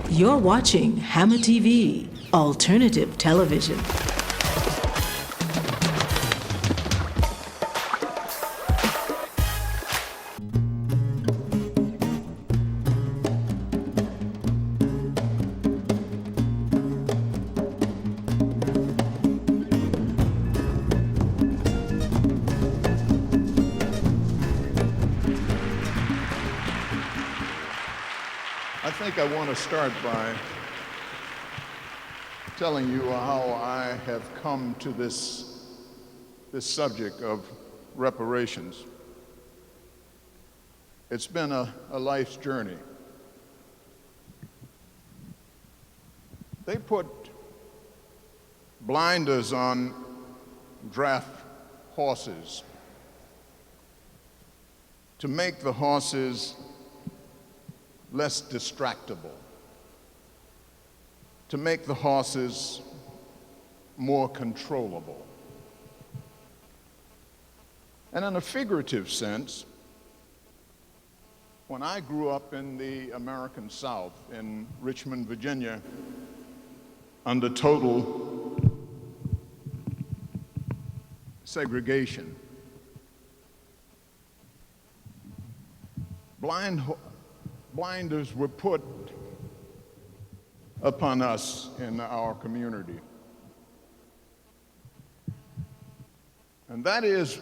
You're watching Hammer TV, alternative television. I want to start by telling you how I have come to this subject of reparations. It's been a life's journey. They put blinders on draft horses to make the horses less distractible, to make the horses more controllable. And in a figurative sense, when I grew up in the American South, in Richmond, Virginia, under total segregation, blinders were put upon us in our community. And that is,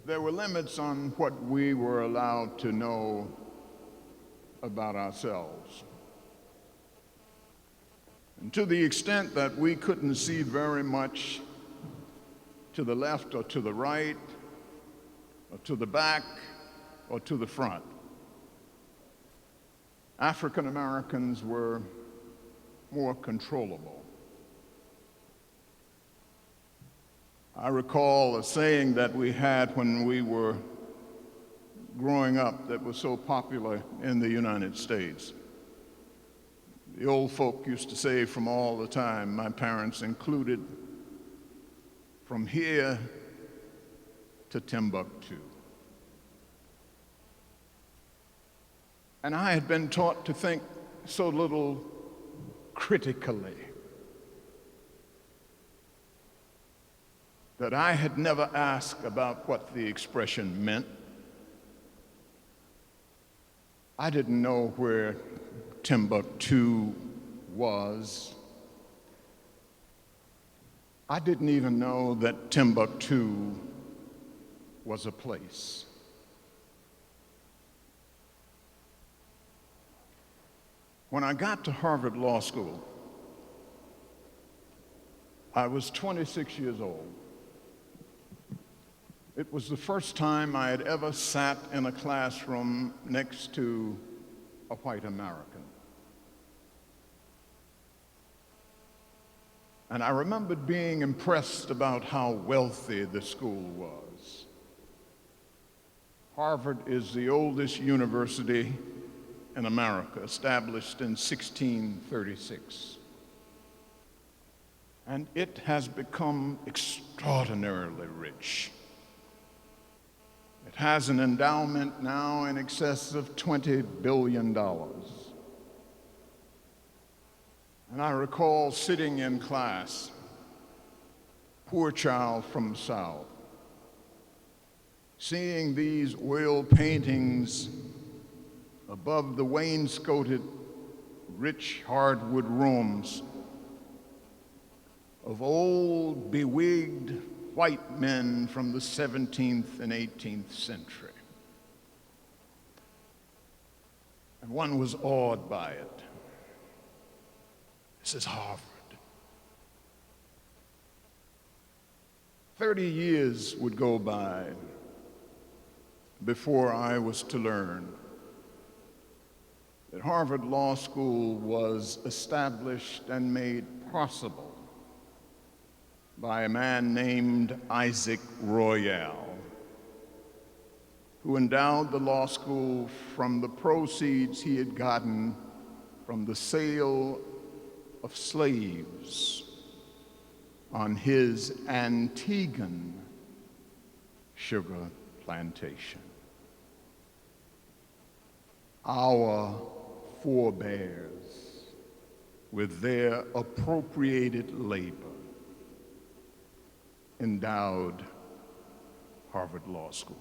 there were limits on what we were allowed to know about ourselves. And to the extent that we couldn't see very much to the left or to the right, or to the back, or to the front. African Americans were more controllable. I recall a saying that we had when we were growing up that was so popular in the United States. The old folk used to say from all the time, my parents included, from here to Timbuktu. And I had been taught to think so little critically that I had never asked about what the expression meant. I didn't know where Timbuktu was. I didn't even know that Timbuktu was a place. When I got to Harvard Law School, I was 26 years old. It was the first time I had ever sat in a classroom next to a white American. And I remembered being impressed about how wealthy the school was. Harvard is the oldest university in America, established in 1636. And it has become extraordinarily rich. It has an endowment now in excess of $20 billion. And I recall sitting in class, poor child from the South, seeing these oil paintings above the wainscoted, rich hardwood rooms of old, bewigged white men from the 17th and 18th century. And one was awed by it. This is Harvard. 30 years would go by before I was to learn that Harvard Law School was established and made possible by a man named Isaac Royale, who endowed the law school from the proceeds he had gotten from the sale of slaves on his Antiguan sugar plantation. Our forebears with their appropriated labor endowed Harvard Law School.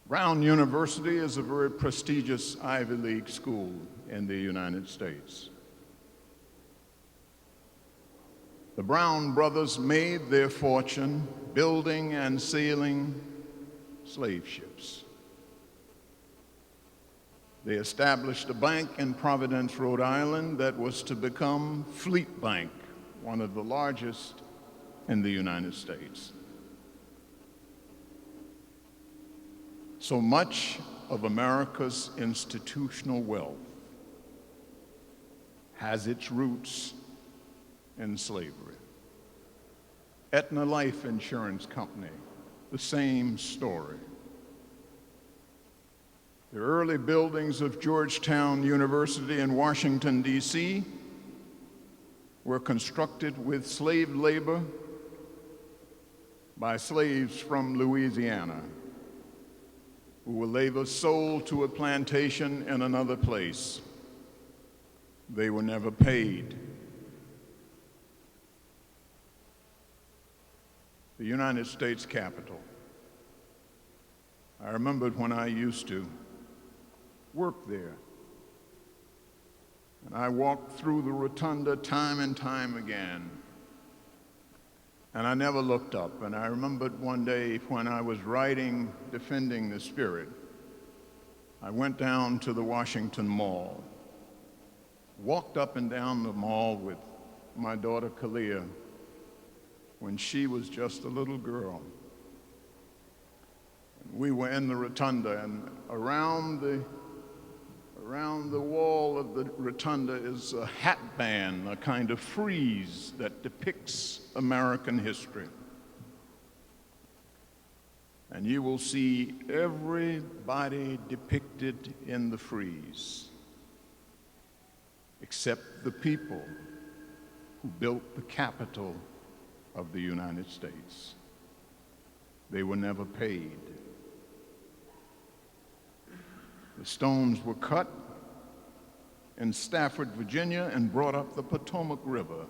Brown University is a very prestigious Ivy League school in the United States. The Brown brothers made their fortune building and sailing slave ships. They established a bank in Providence, Rhode Island that was to become Fleet Bank, one of the largest in the United States. So much of America's institutional wealth has its roots in slavery. Aetna Life Insurance Company, the same story. The early buildings of Georgetown University in Washington, D.C. were constructed with slave labor by slaves from Louisiana, who were later sold to a plantation in another place. They were never paid. The United States Capitol. I remembered when I used to work there. And I walked through the rotunda time and time again. And I never looked up. And I remembered one day when I was writing Defending the Spirit, I went down to the Washington Mall, walked up and down the mall with my daughter Kalia when she was just a little girl. And we were in the rotunda, and around the wall of the rotunda is a hat band, a kind of frieze that depicts American history. And you will see everybody depicted in the frieze, except the people who built the Capitol of the United States. They were never paid. The stones were cut in Stafford, Virginia, and brought up the Potomac River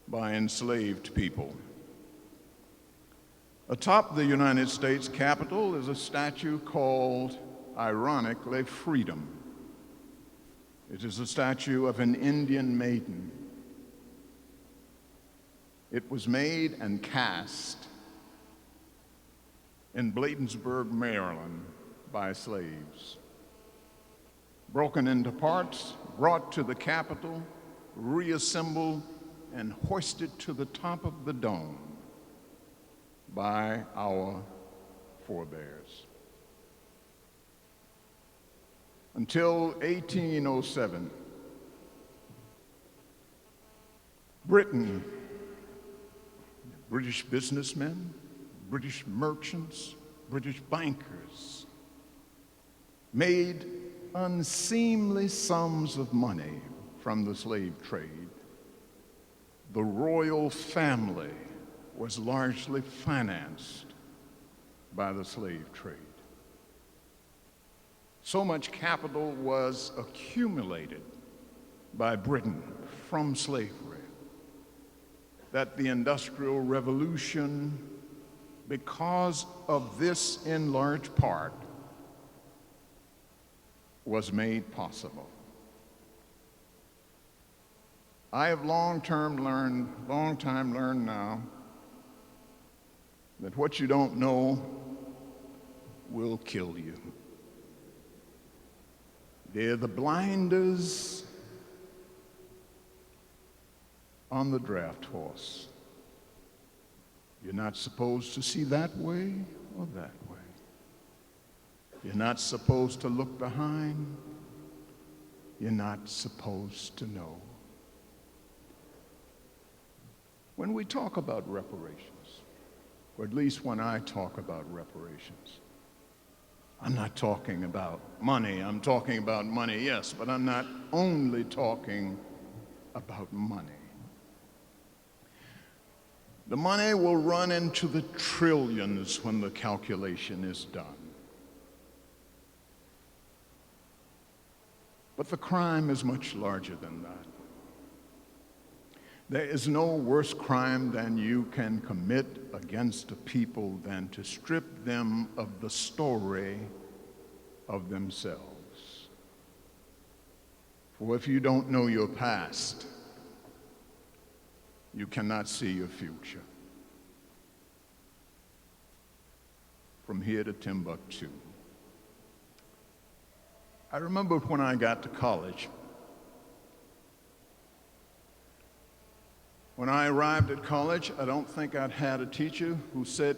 by enslaved people. Atop the United States Capitol is a statue called, ironically, Freedom. It is a statue of an Indian maiden. It was made and cast in Bladensburg, Maryland, by slaves. Broken into parts, brought to the Capitol, reassembled, and hoisted to the top of the dome by our forebears. Until 1807, Britain, British businessmen, British merchants, British bankers made unseemly sums of money from the slave trade. The royal family was largely financed by the slave trade. So much capital was accumulated by Britain from slavery that the Industrial Revolution, because of this in large part, was made possible. I have long time learned now that what you don't know will kill you. They're the blinders on the draft horse. You're not supposed to see that way or that way. You're not supposed to look behind. You're not supposed to know. When we talk about reparations, or at least when I talk about reparations, I'm not talking about money. I'm talking about money, yes, but I'm not only talking about money. The money will run into the trillions when the calculation is done. But the crime is much larger than that. There is no worse crime than you can commit against a people than to strip them of the story of themselves. For if you don't know your past, you cannot see your future. From here to Timbuktu. I remember when I got to college. When I arrived at college, I don't think I'd had a teacher who said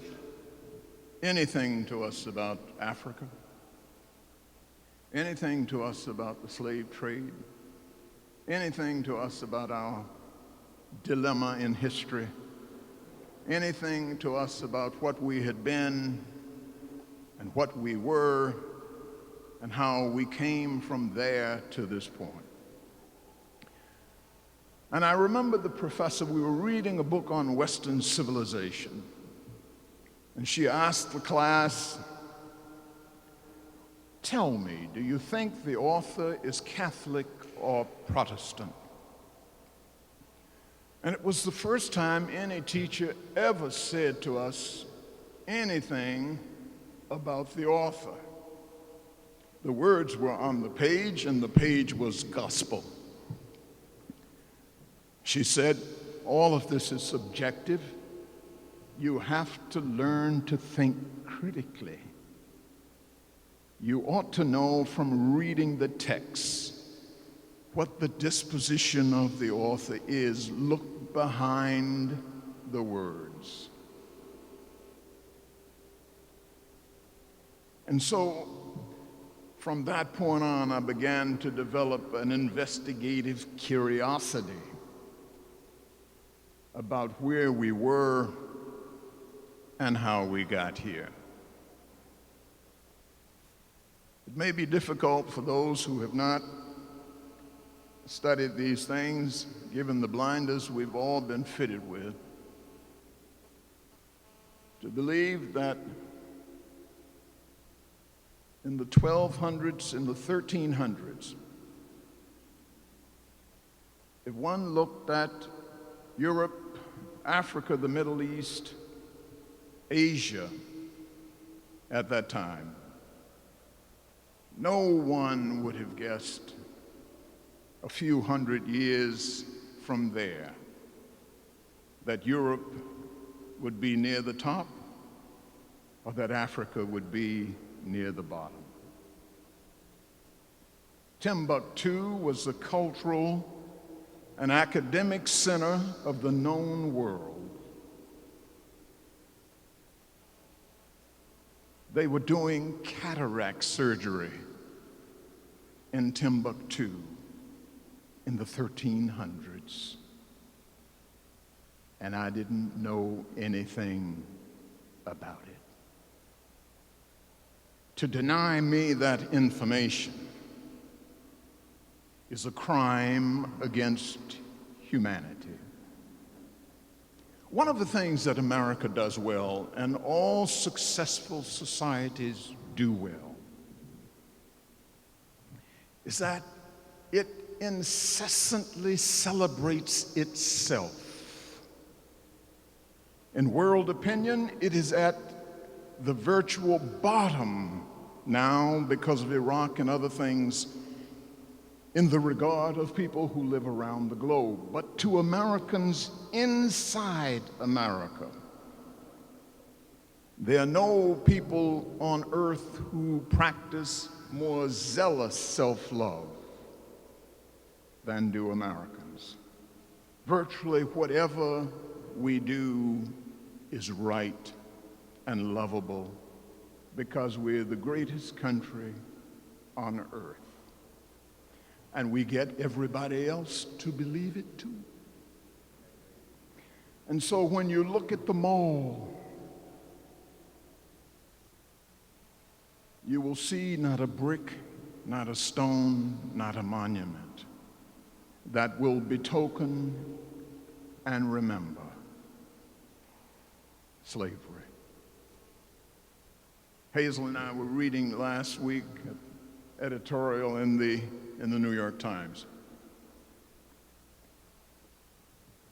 anything to us about Africa, anything to us about the slave trade, anything to us about our dilemma in history, anything to us about what we had been and what we were and how we came from there to this point. And I remember the professor, we were reading a book on Western civilization, and she asked the class, "Tell me, do you think the author is Catholic or Protestant?" And it was the first time any teacher ever said to us anything about the author. The words were on the page, and the page was gospel. She said, "All of this is subjective. You have to learn to think critically. You ought to know from reading the text what the disposition of the author is. Look behind the words." And so, from that point on, I began to develop an investigative curiosity about where we were and how we got here. It may be difficult for those who have not studied these things, given the blinders we've all been fitted with, to believe that in the 1200s, in the 1300s, if one looked at Europe, Africa, the Middle East, Asia at that time, no one would have guessed a few hundred years from there that Europe would be near the top or that Africa would be near the bottom. Timbuktu was the cultural and academic center of the known world. They were doing cataract surgery in Timbuktu in the 1300s, and I didn't know anything about it. To deny me that information is a crime against humanity. One of the things that America does well, and all successful societies do well, is that it incessantly celebrates itself. In world opinion, it is at the virtual bottom now because of Iraq and other things in the regard of people who live around the globe. But to Americans inside America, there are no people on earth who practice more zealous self-love than do Americans. Virtually whatever we do is right and lovable because we're the greatest country on earth. And we get everybody else to believe it too. And so when you look at the mall, you will see not a brick, not a stone, not a monument that will betoken and remember slavery. Hazel and I were reading last week an editorial in the in the New York Times,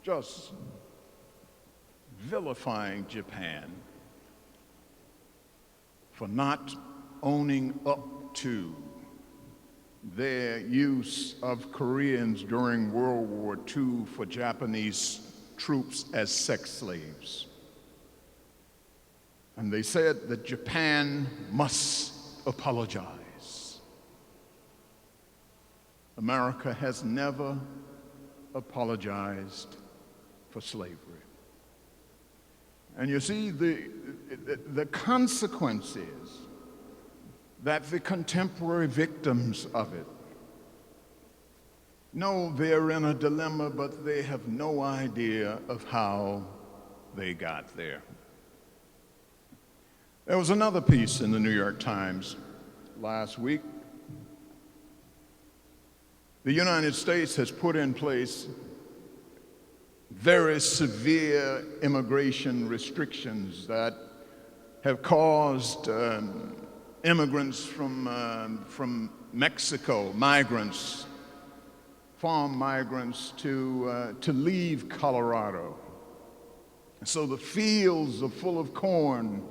just vilifying Japan for not owning up to their use of Koreans during World War II for Japanese troops as sex slaves. And they said that Japan must apologize. America has never apologized for slavery. And you see, the consequence is that the contemporary victims of it know they're in a dilemma, but they have no idea of how they got there. There was another piece in the New York Times last week. The United States has put in place very severe immigration restrictions that have caused immigrants from Mexico, migrants, farm migrants, to leave Colorado. So the fields are full of corn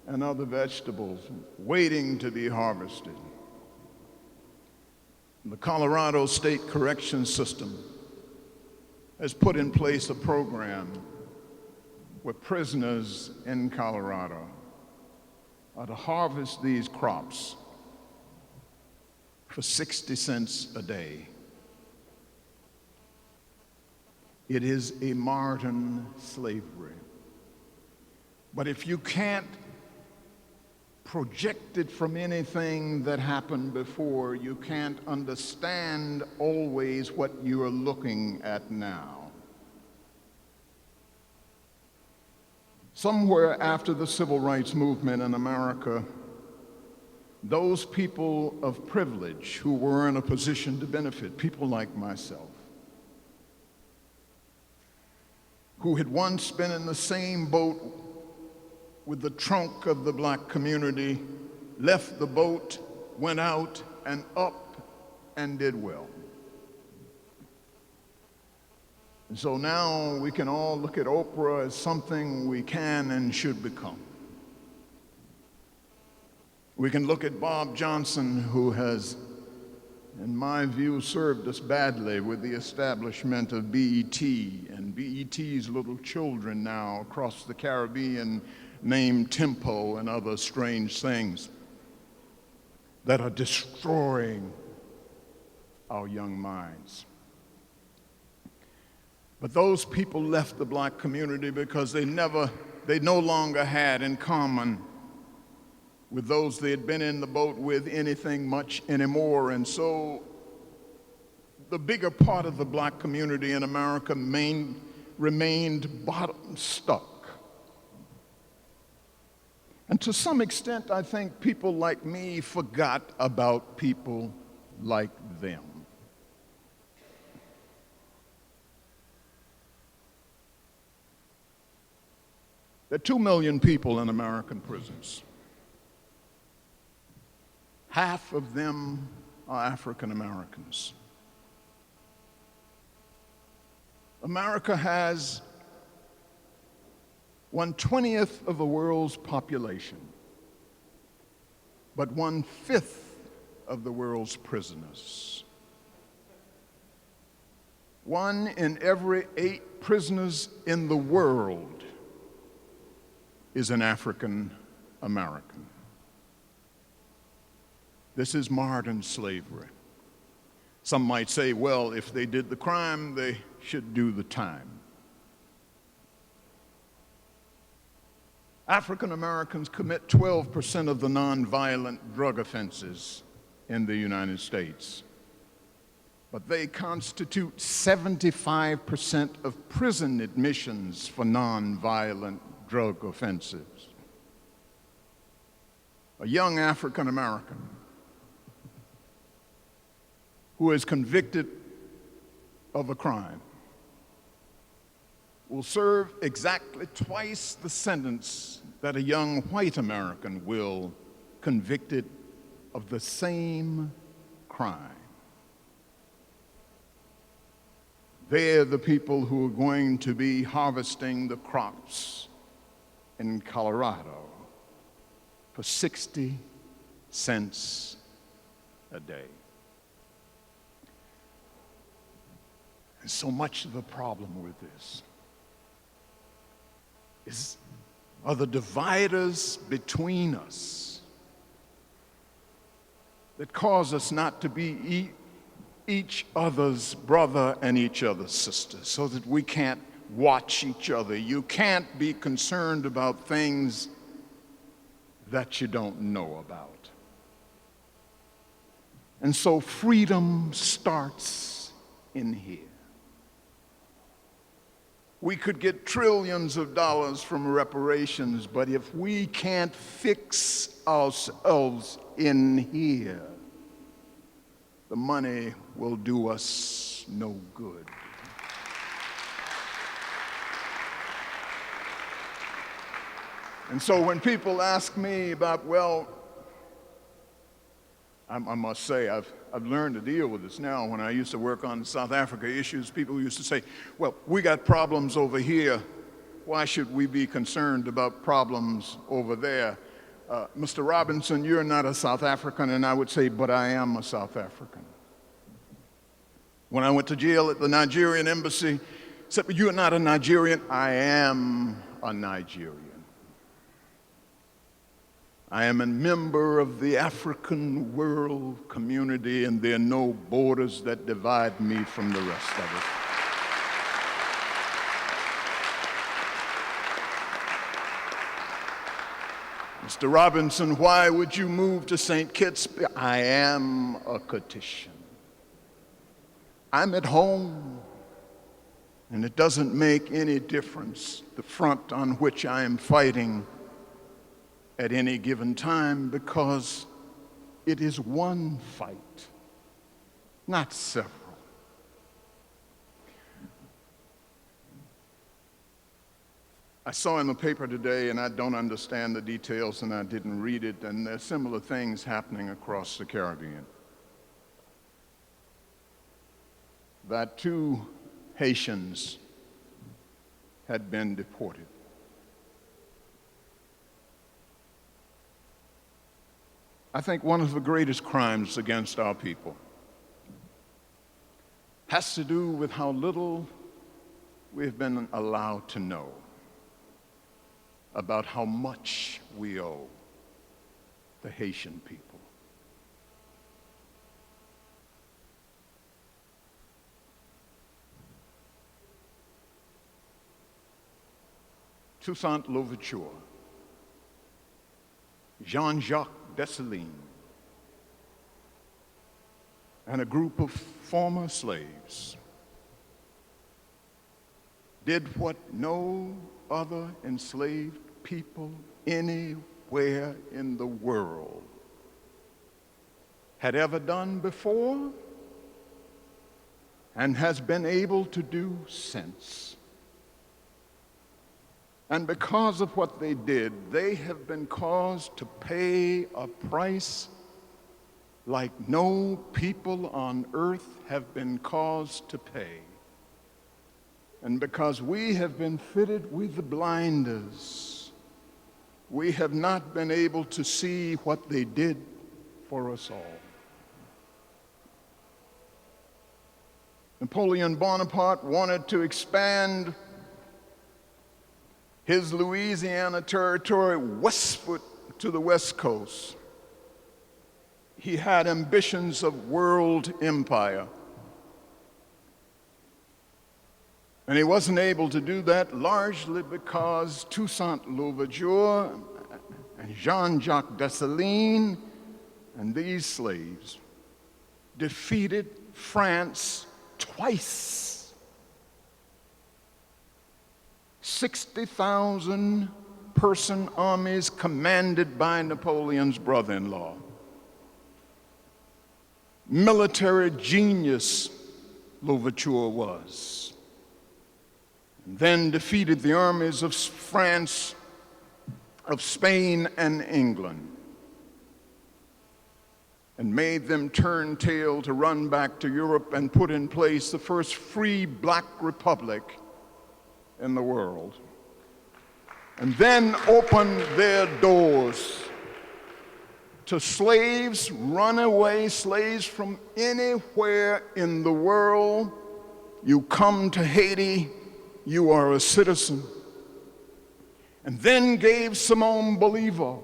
and other vegetables waiting to be harvested. The Colorado State Correction System has put in place a program where prisoners in Colorado are to harvest these crops for 60 cents a day. It is a modern slavery. But if you can't project it from anything that happened before, you can't understand always what you are looking at now. Somewhere after the civil rights movement in America, those people of privilege who were in a position to benefit, people like myself, who had once been in the same boat with the trunk of the black community, left the boat, went out and up, and did well. And so now we can all look at Oprah as something we can and should become. We can look at Bob Johnson, who has, in my view, served us badly with the establishment of BET, and BET's little children now across the Caribbean named Tempo and other strange things that are destroying our young minds. But those people left the black community because they no longer had in common with those they had been in the boat with anything much anymore. And so the bigger part of the black community in America remained bottom stuck. And to some extent, I think people like me forgot about people like them. There are 2 million people in American prisons. Half of them are African Americans. America has 1/20th of the world's population, but 1/5 of the world's prisoners. 1 in every 8 prisoners in the world is an African American. This is modern slavery. Some might say, well, if they did the crime, they should do the time. African Americans commit 12% of the nonviolent drug offenses in the United States, but they constitute 75% of prison admissions for nonviolent drug offenses. A young African American who is convicted of a crime will serve exactly twice the sentence that a young white American will convicted of the same crime. They're the people who are going to be harvesting the crops in Colorado for 60 cents a day. And so much of the problem with this are the dividers between us that cause us not to be each other's brother and each other's sister, so that we can't watch each other. You can't be concerned about things that you don't know about. And so freedom starts in here. We could get trillions of dollars from reparations, but if we can't fix ourselves in here, the money will do us no good. And so when people ask me about, well, I must say, I've learned to deal with this now. When I used to work on South Africa issues, people used to say, well, we got problems over here. Why should we be concerned about problems over there? Mr. Robinson, you're not a South African. And I would say, but I am a South African. When I went to jail at the Nigerian embassy, said, but you're not a Nigerian. I am a Nigerian. I am a member of the African world community, and there are no borders that divide me from the rest of it. Mr. Robinson, why would you move to St. Kitts? I am a Kittitian. I'm at home, and it doesn't make any difference the front on which I am fighting at any given time, because it is one fight, not several. I saw in the paper today, and I don't understand the details, and I didn't read it, and there's similar things happening across the Caribbean. That 2 Haitians had been deported. I think one of the greatest crimes against our people has to do with how little we've been allowed to know about how much we owe the Haitian people. Toussaint Louverture, Jean-Jacques Dessalines, and a group of former slaves did what no other enslaved people anywhere in the world had ever done before and has been able to do since. And because of what they did, they have been caused to pay a price like no people on earth have been caused to pay. And because we have been fitted with the blinders, we have not been able to see what they did for us all. Napoleon Bonaparte wanted to expand his Louisiana territory westward to the West Coast. He had ambitions of world empire. And he wasn't able to do that largely because Toussaint Louverture and Jean-Jacques Dessalines and these slaves defeated France twice. 60,000 person armies commanded by Napoleon's brother-in-law. Military genius Louverture was. And then defeated the armies of France, of Spain, and England. and made them turn tail to run back to Europe and put in place the first free black republic in the world, and then opened their doors to slaves, runaway slaves from anywhere in the world. You come to Haiti, you are a citizen. And then gave Simón Bolívar,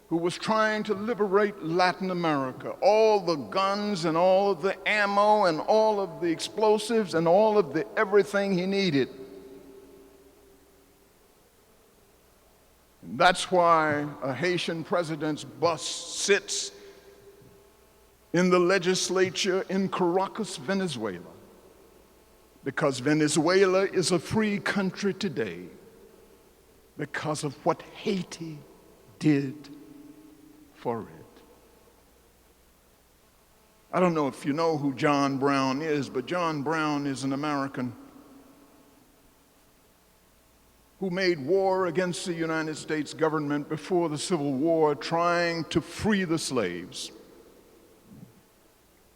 who was trying to liberate Latin America, all the guns and all of the ammo and all of the explosives and all of the everything he needed. And that's why a Haitian president's bust sits in the legislature in Caracas, Venezuela, because Venezuela is a free country today because of what Haiti did for it. I don't know if you know who John Brown is, but John Brown is an American who made war against the United States government before the Civil War, trying to free the slaves.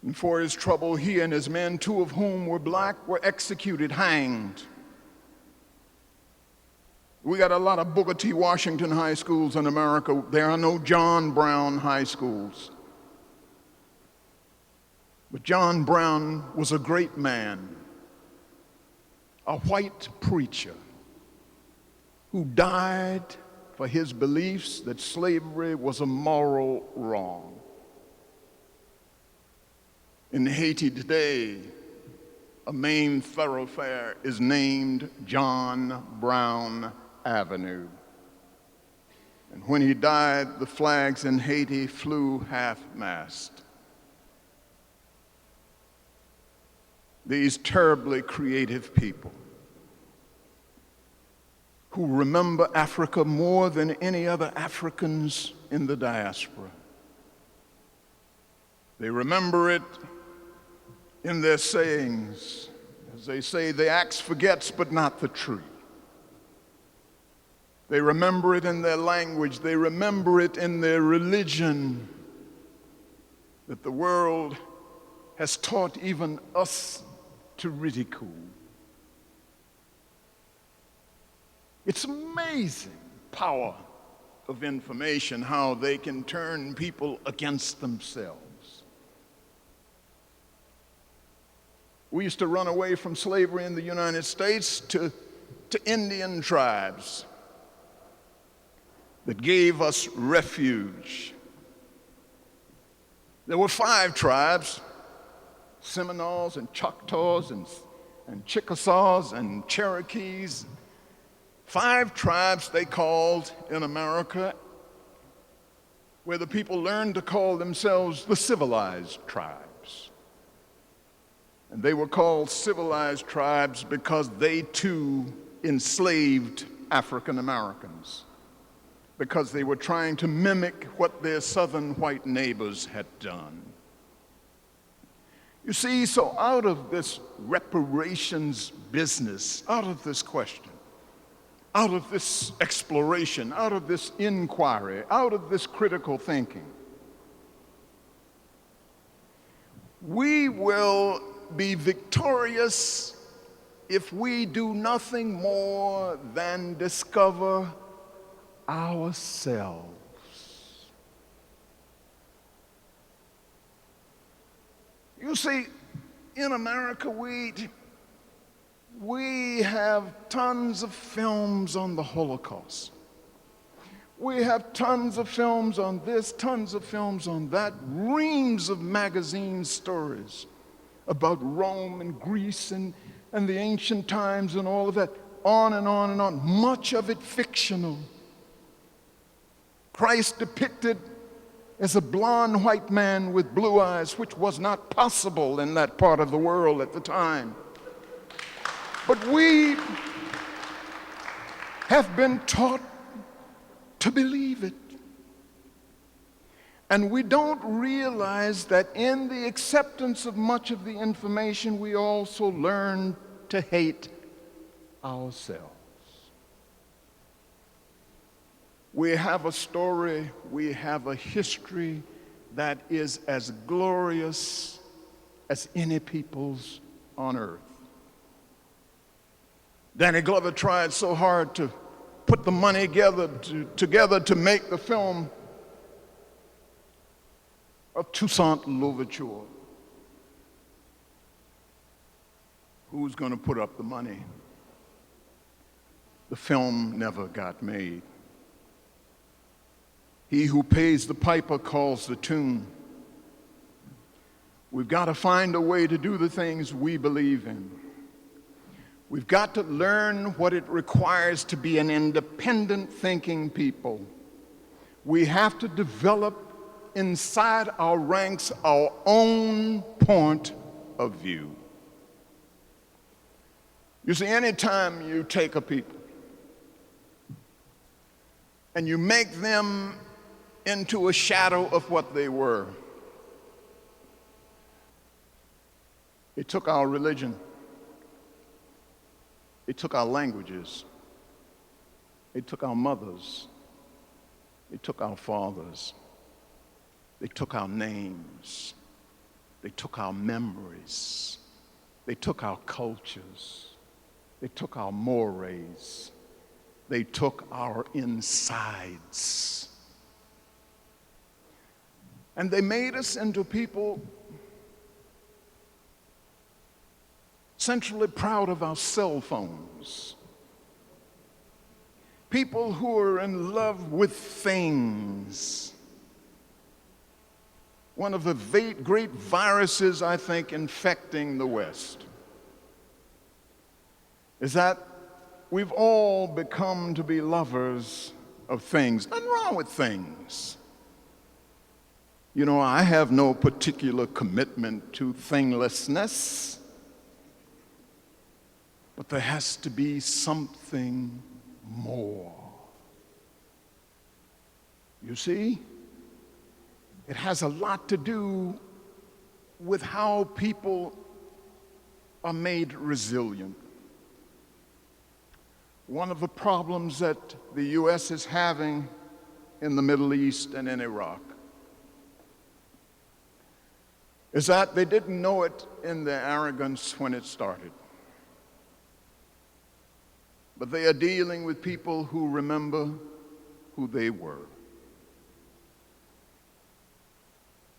And for his trouble, he and his men, two of whom were black, were executed, hanged. We got a lot of Booker T. Washington high schools in America. There are no John Brown high schools. But John Brown was a great man, a white preacher who died for his beliefs that slavery was a moral wrong. In Haiti today, a main thoroughfare is named John Brown Avenue. And when he died, the flags in Haiti flew half-mast. These terribly creative people who remember Africa more than any other Africans in the diaspora. They remember it in their sayings. As they say, the axe forgets, but not the tree. They remember it in their language. They remember it in their religion, that the world has taught even us to ridicule. It's amazing power of information, how they can turn people against themselves. We used to run away from slavery in the United States to Indian tribes that gave us refuge. There were 5 tribes, Seminoles and Choctaws and Chickasaws and Cherokees. 5 tribes they called in America, where the people learned to call themselves the civilized tribes. And they were called civilized tribes because they too enslaved African Americans, because they were trying to mimic what their southern white neighbors had done. You see, so out of this reparations business, out of this question, out of this exploration, out of this inquiry, out of this critical thinking, we will be victorious if we do nothing more than discover ourselves. You see, in America, we have tons of films on the Holocaust. We have tons of films on this, tons of films on that, reams of magazine stories about Rome and Greece and the ancient times and all of that, on and on and on, much of it fictional. Christ depicted as a blonde white man with blue eyes, which was not possible in that part of the world at the time. But we have been taught to believe it. And we don't realize that in the acceptance of much of the information, we also learn to hate ourselves. We have a story, we have a history, that is as glorious as any people's on earth. Danny Glover tried so hard to put the money together to make the film of Toussaint Louverture. Who's going to put up the money? The film never got made. He who pays the piper calls the tune. We've got to find a way to do the things we believe in. We've got to learn what it requires to be an independent thinking people. We have to develop inside our ranks our own point of view. You see, anytime you take a people and you make them into a shadow of what they were, it took our religion, it took our languages, it took our mothers, it took our fathers, they took our names, they took our memories, they took our cultures, they took our mores, they took our insides. And they made us into people centrally proud of our cell phones. People who are in love with things. One of the great viruses, I think, infecting the West is that we've all become to be lovers of things. Nothing wrong with things. You know, I have no particular commitment to thinglessness, but there has to be something more. You see, it has a lot to do with how people are made resilient. One of the problems that the U.S. is having in the Middle East and in Iraq is that they didn't know it in their arrogance when it started. But they are dealing with people who remember who they were.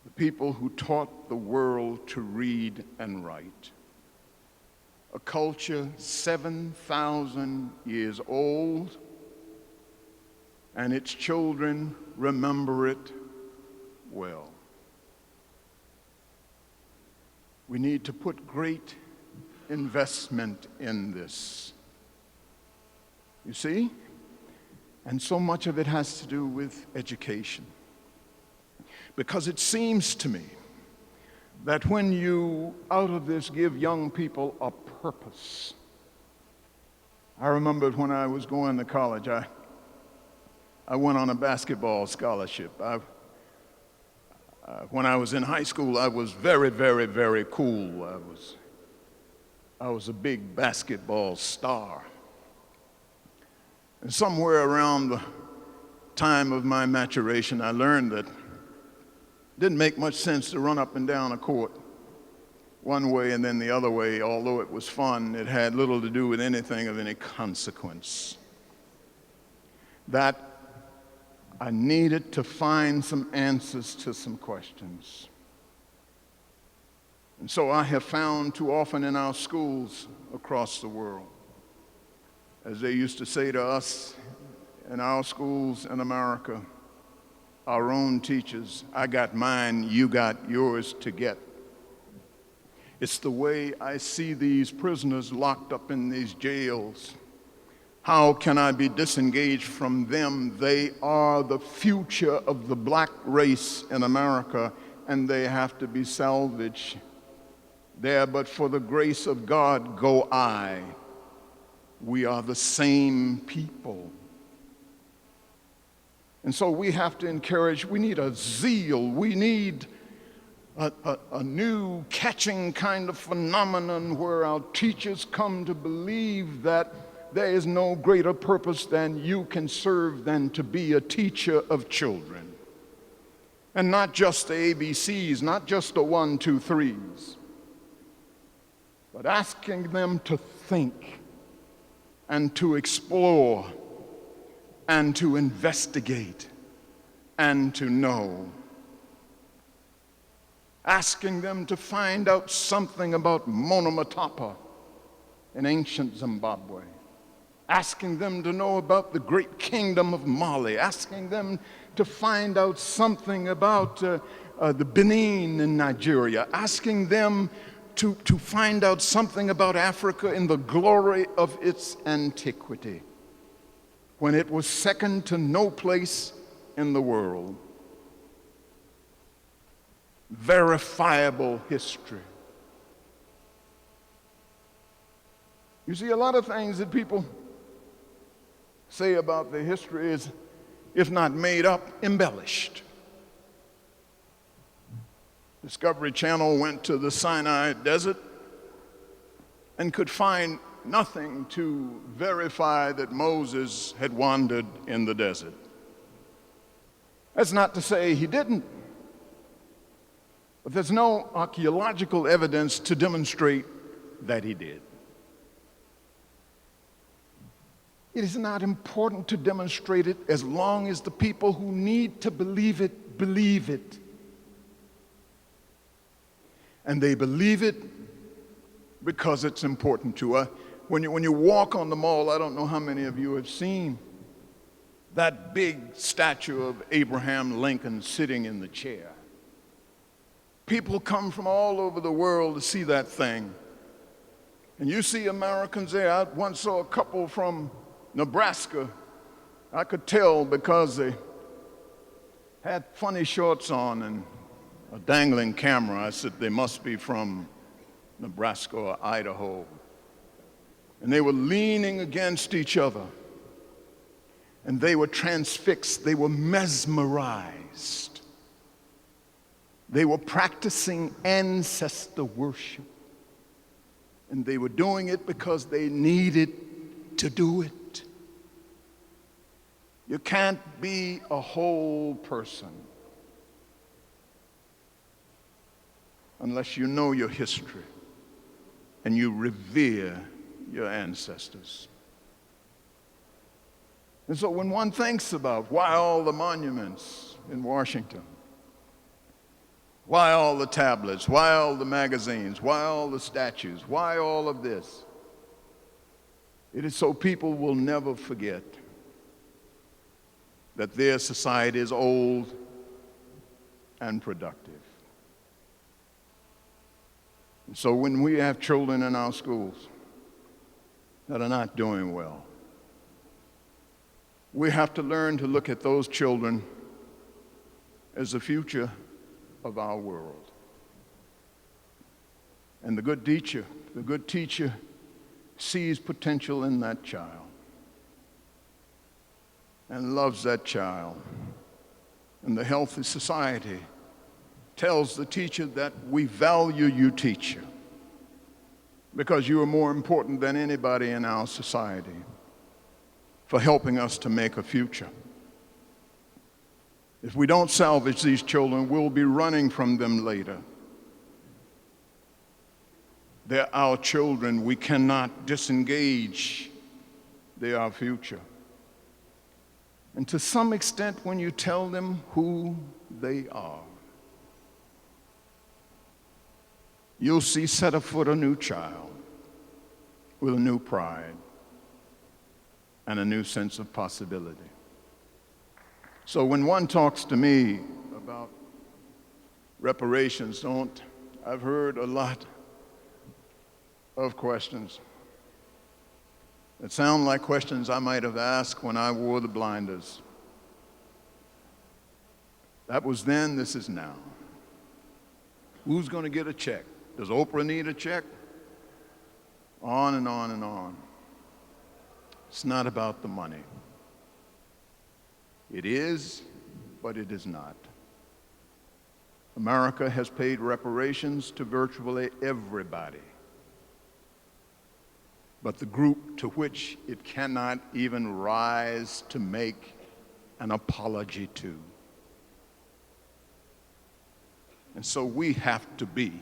The people who taught the world to read and write. A culture 7,000 years old, and its children remember it well. We need to put great investment in this. You see? And so much of it has to do with education. Because it seems to me that when you, out of this, give young people a purpose. I remembered when I was going to college, I went on a basketball scholarship. When I was in high school, I was very, very, very cool. I was a big basketball star. And somewhere around the time of my maturation, I learned that it didn't make much sense to run up and down a court one way and then the other way. Although it was fun, it had little to do with anything of any consequence. That I needed to find some answers to some questions. And so I have found too often in our schools across the world, as they used to say to us in our schools in America, our own teachers, I got mine, you got yours to get. It's the way I see these prisoners locked up in these jails. How can I be disengaged from them? They are the future of the black race in America, and they have to be salvaged. There, but for the grace of God, go I. We are the same people. And so we have to encourage, we need a zeal, we need a new catching kind of phenomenon where our teachers come to believe that there is no greater purpose than you can serve than to be a teacher of children. And not just the ABCs, not just the 1, 2, 3s, but asking them to think and to explore and to investigate and to know. Asking them to find out something about Monomotapa in ancient Zimbabwe. Asking them to know about the great kingdom of Mali. Asking them to find out something about the Benin in Nigeria. Asking them to find out something about Africa in the glory of its antiquity, when it was second to no place in the world. Verifiable history. You see, a lot of things that people say about the history is, if not made up, embellished. Discovery Channel went to the Sinai Desert and could find nothing to verify that Moses had wandered in the desert. That's not to say he didn't, but there's no archaeological evidence to demonstrate that he did. It is not important to demonstrate it as long as the people who need to believe it believe it. And they believe it because it's important to us. When you walk on the mall, I don't know how many of you have seen that big statue of Abraham Lincoln sitting in the chair. People come from all over the world to see that thing. And you see Americans there. I once saw a couple from Nebraska. I could tell because they had funny shorts on and a dangling camera. I said they must be from Nebraska or Idaho. And they were leaning against each other. And they were transfixed. They were mesmerized. They were practicing ancestor worship. And they were doing it because they needed to do it. You can't be a whole person unless you know your history and you revere your ancestors. And so when one thinks about why all the monuments in Washington, why all the tablets, why all the magazines, why all the statues, why all of this, it is so people will never forget that their society is old and productive. And so when we have children in our schools that are not doing well, we have to learn to look at those children as the future of our world. And the good teacher sees potential in that child and loves that child. And the healthy society tells the teacher that we value you, teacher, because you are more important than anybody in our society for helping us to make a future. If we don't salvage these children, we'll be running from them later. They're our children. We cannot disengage. They're our future. And to some extent, when you tell them who they are, you'll see set afoot a new child with a new pride and a new sense of possibility. So when one talks to me about reparations, I've heard a lot of questions that sound like questions I might have asked when I wore the blinders. That was then, this is now. Who's going to get a check? Does Oprah need a check? On and on and on. It's not about the money. It is, but it is not. America has paid reparations to virtually everybody, but the group to which it cannot even rise to make an apology to And so we have to be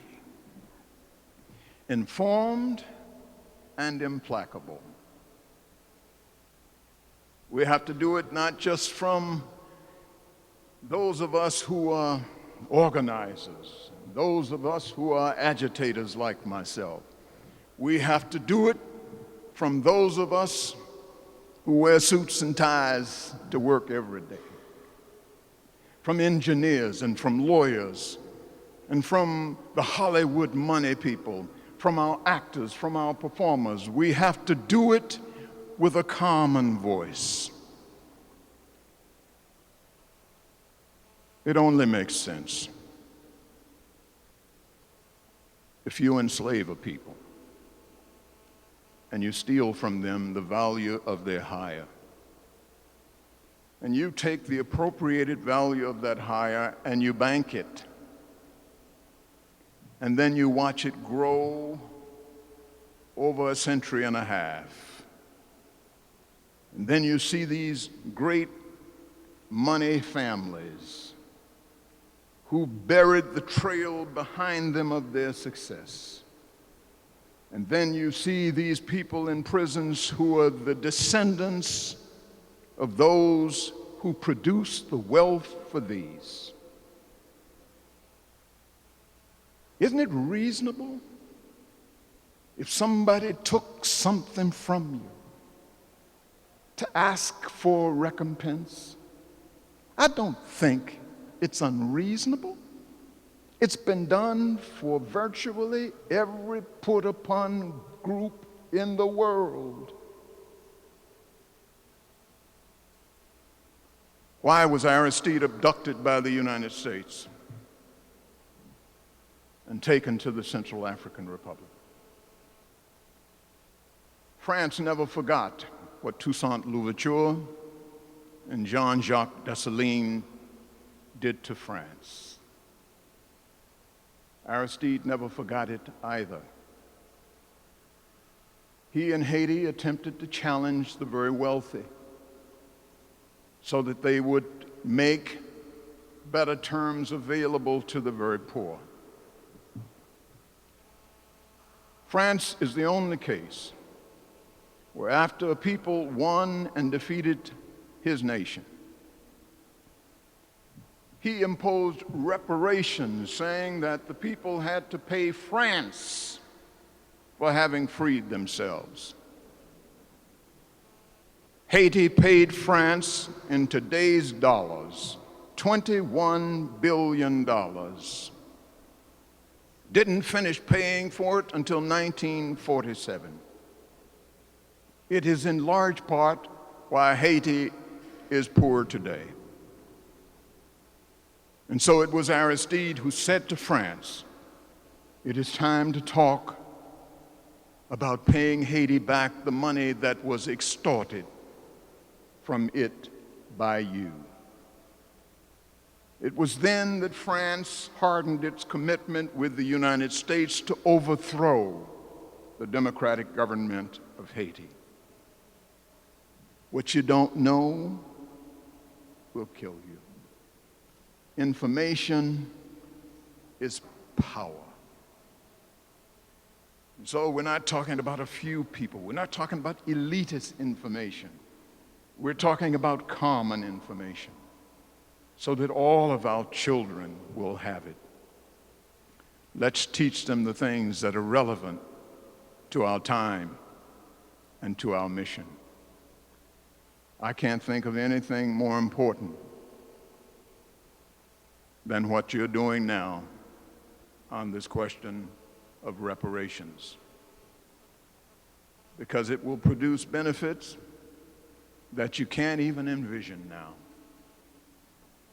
informed and implacable. We have to do it not just from those of us who are organizers, those of us who are agitators like myself. We have to do it from those of us who wear suits and ties to work every day, from engineers and from lawyers and from the Hollywood money people, from our actors, from our performers. We have to do it with a common voice. It only makes sense if you enslave a people and you steal from them the value of their hire, and you take the appropriated value of that hire and you bank it, and then you watch it grow over a century and a half. And then you see these great money families who buried the trail behind them of their success. And then you see these people in prisons who are the descendants of those who produced the wealth for these. Isn't it reasonable if somebody took something from you to ask for recompense? I don't think it's unreasonable. It's been done for virtually every put upon group in the world. Why was Aristide abducted by the United States and taken to the Central African Republic? France never forgot what Toussaint Louverture and Jean-Jacques Dessalines did to France. Aristide never forgot it either. He and Haiti attempted to challenge the very wealthy so that they would make better terms available to the very poor. France is the only case where after a people won and defeated his nation, he imposed reparations, saying that the people had to pay France for having freed themselves. Haiti paid France in today's dollars $21 billion. Didn't finish paying for it until 1947. It is in large part why Haiti is poor today. And so it was Aristide who said to France, it is time to talk about paying Haiti back the money that was extorted from it by you. It was then that France hardened its commitment with the United States to overthrow the democratic government of Haiti. What you don't know will kill you. Information is power. And so we're not talking about a few people. We're not talking about elitist information. We're talking about common information so that all of our children will have it. Let's teach them the things that are relevant to our time and to our mission. I can't think of anything more important than what you're doing now on this question of reparations, because it will produce benefits that you can't even envision now.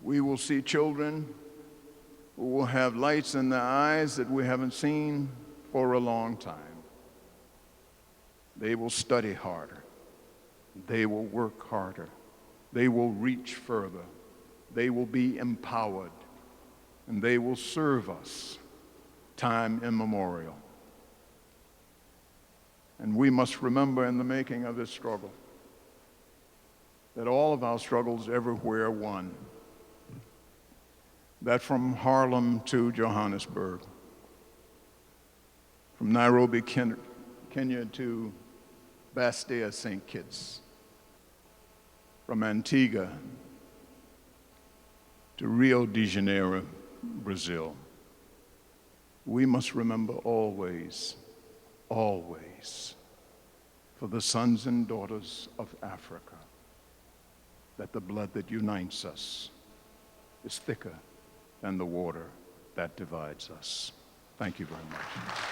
We will see children who will have lights in their eyes that we haven't seen for a long time. They will study harder. They will work harder. They will reach further. They will be empowered. And they will serve us time immemorial. And we must remember in the making of this struggle that all of our struggles everywhere won. that from Harlem to Johannesburg, from Nairobi, Kenya to Bastia, St. Kitts, from Antigua to Rio de Janeiro, Brazil, we must remember always, always, for the sons and daughters of Africa, that the blood that unites us is thicker than the water that divides us. Thank you very much.